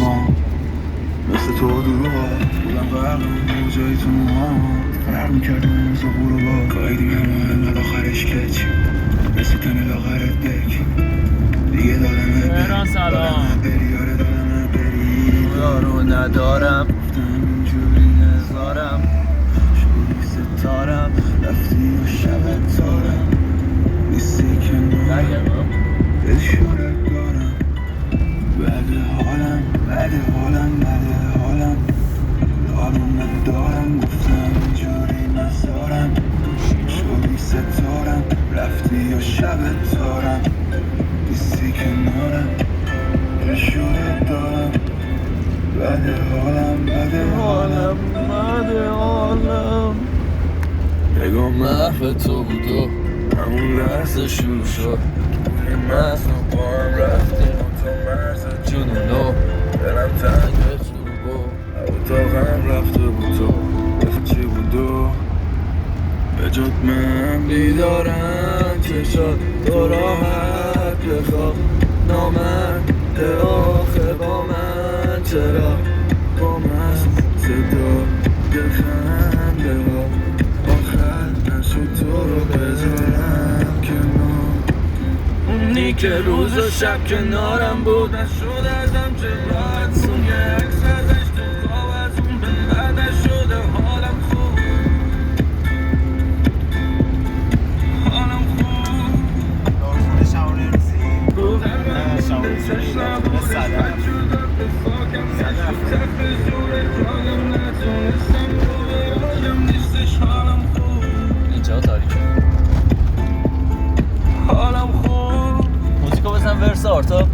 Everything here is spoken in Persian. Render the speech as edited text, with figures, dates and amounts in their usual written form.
بام مثل تو دروغا بودم غرق موجای تو موهام فرق میکردم مثل غروبا گاهی دیگه انقدر آخرش کچ مثل تن لاغرت بک دیگه مهران سلام دادمه بری یارو ندارم گفتم اینجوری نزارم شدی ستارم رفتی و شبت تارم نیستی کنارم دلشورت دارم بده حالم دارم ندارم گفتم اینجوری نزارم شدی ستارم رفتی و شبت تارم نیستی کنارم دلشورت دارم بده حالم نگاه محو تو بود و همون لحظه شروع شد بوی مغز و با هم رفتیم تو مرز جنونو دلم تنگ تجربه اتاقم رفته بود تو بخ چی بود و به جد من بیدارم چشات تو راحت بخواب نامرد آخه با من چرا با من صدا خنده ها آخر نشد تو رو بذارم کنار اونی که روز و شب کنارم بود نشد ازم چه راحت سون یه عکس ازش تو خواب از اون به بعد نشده حالم خوب داروخونه شبانه روزی شبانه روزی داروخونه صدف اینجا تاریکه حالم خوب موزیکو بزن ورس آرتا